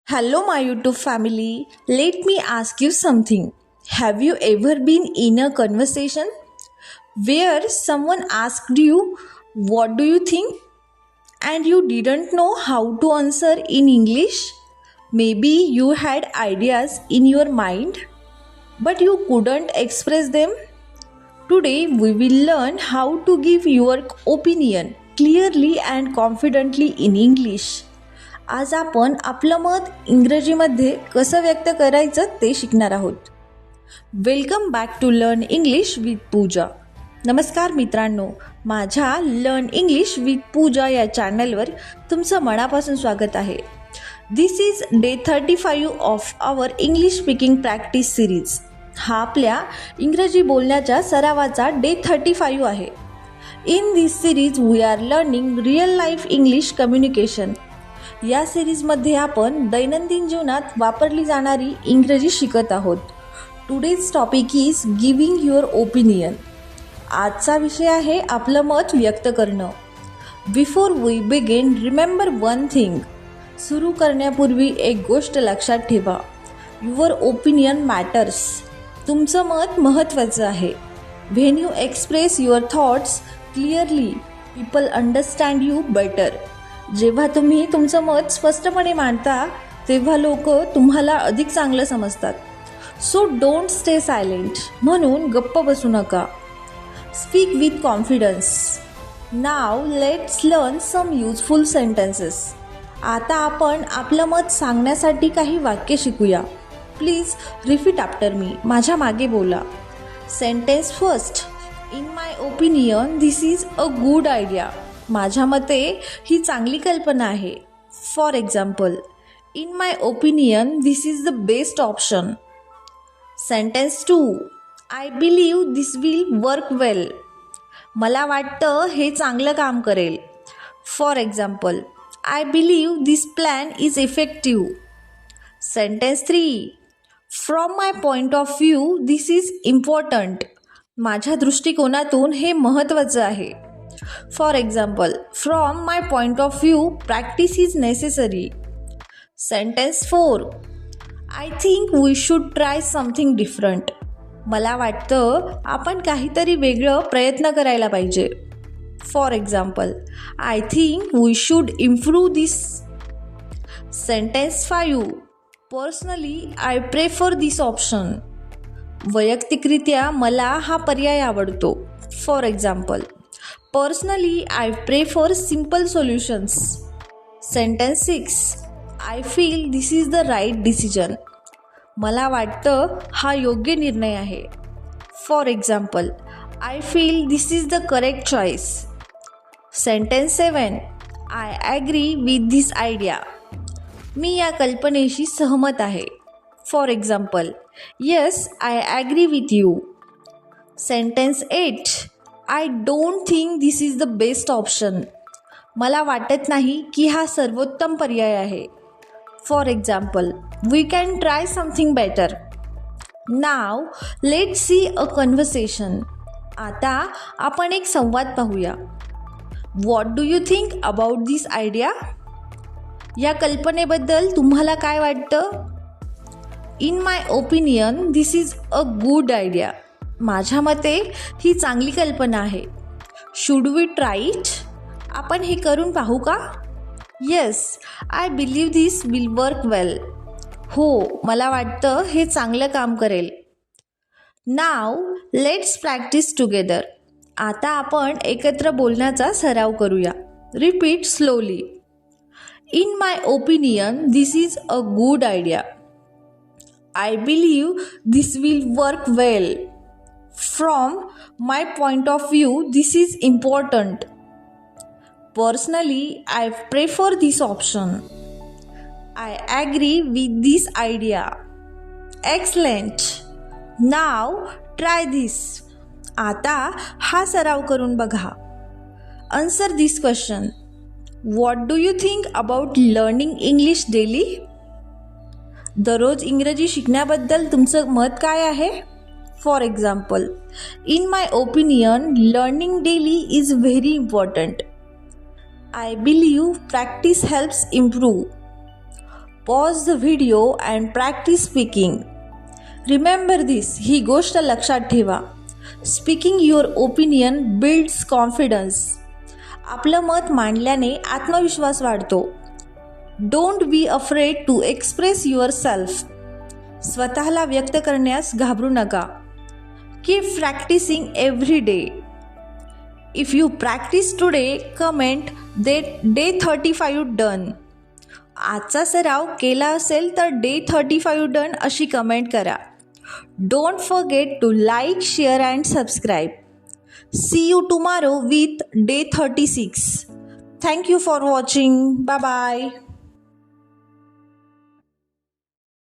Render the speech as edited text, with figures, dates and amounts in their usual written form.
Hello, my YouTube family. Let me ask you something. Have you ever been in a conversation where someone asked you, "What do you think?" and you didn't know how to answer in English? Maybe you had ideas in your mind, but you couldn't express them. Today, we will learn how to give your opinion clearly and confidently in English. आज आपण आपलं मत इंग्रजीमध्ये कसं व्यक्त करायचं ते शिकणार आहोत. Welcome back to learn English with Pooja. नमस्कार मित्रांनो, माझ्या लर्न इंग्लिश विथ पूजा या चॅनलवर तुमचं मनापासून स्वागत आहे. This is day 35 of our English speaking practice series. हा आपल्या इंग्रजी बोलण्याच्या सरावाचा डे 35 आहे. In this series we are learning real life English communication. या सिरीजमध्ये आपण दैनंदिन जीवनात वापरली जाणारी इंग्रजी शिकत आहोत. Today's topic is giving your opinion. आजचा विषय आहे आपलं मत व्यक्त करणं. Before we begin, remember one thing. सुरू करण्यापूर्वी एक गोष्ट लक्षात ठेवा. Your opinion matters. तुमचं मत महत्त्वाचं आहे. When you express your thoughts clearly, people understand you better. जेव्हा तुम्ही तुमचं मत स्पष्टपणे मांडता तेव्हा लोक तुम्हाला अधिक चांगलं समजतात. So don't stay silent. म्हणून गप्प बसू नका. Speak with confidence. Now let's learn some useful sentences. आता आपण आपलं मत सांगण्यासाठी काही वाक्य शिकूया. Please repeat after me. माझ्या मागे बोला. Sentence first. In my opinion this is a good idea. माझ्या मते ही चांगली कल्पना आहे. For example, in my opinion this is the best option. Sentence 2. I believe this will work वेल. मला वाटतं हे चांगलं काम करेल. For example, I believe this plan is effective. Sentence 3. From my point of view this is important. माझ्या दृष्टिकोनातून हे महत्त्वाचं आहे. For example, from my point of view practice is necessary. Sentence 4. I think we should try something different. मला वाटतं आपण काहीतरी वेगळं प्रयत्न करायला पाहिजे. For example, I think we should improve this. Sentence 5. Personally I prefer this option. वैयक्तिकरित्या मला हा पर्याय आवडतो. For example, personally I prefer simple solutions. Sentence 6. I feel this is the right decision. मला वाटतं हा योग्य निर्णय आहे. For example, I feel this is the correct choice. Sentence 7. I agree with this idea. मी या कल्पनेशी सहमत आहे. For example, yes I agree with you. Sentence 8. I don't think this is the best option. मला वाटत नाही की हा सर्वोत्तम पर्याय आहे. For example, we can try something better. Now let's see a conversation. आता आपण एक संवाद पाहूया. What do you think about this idea. या कल्पनेबद्दल तुम्हाला काय वाटतं. In my opinion this is a good idea. माझ्या मते ही चांगली कल्पना आहे. Should we try it. आपण हे करून पाहू का. Yes I believe this will work well. हो, मला वाटतं हे चांगलं काम करेल. Now let's practice together. आता आपण एकत्र बोलण्याचा सराव करूया. Repeat slowly. In my opinion this is a good idea. I believe this will work well. From my point of view, this is important. Personally, I prefer this option. I agree with this idea. Excellent. Now try this. आता हा सराव करून बघा. Answer this question. What do you think about learning English daily? दररोज इंग्रजी शिकण्याबद्दल तुमचं मत काय आहे. For example, in my opinion learning daily is very important. I believe practice helps improve. Pause the video and practise speaking. Remember this, ही गोष्ट लक्षात ठेवा. Speaking your opinion builds confidence. आपलं मत मांडल्याने आत्मविश्वास वाढतो. Don't be afraid to express yourself. स्वतःला व्यक्त करण्यास घाबरू नका. Keep practising every day. If you practise today, comment day 35 done. आजचा सराव केला असेल तर डे 35 डन अशी कमेंट करा. Don't forget to like, share and subscribe. See you tomorrow with day 36. Thank you for watching. Bye bye.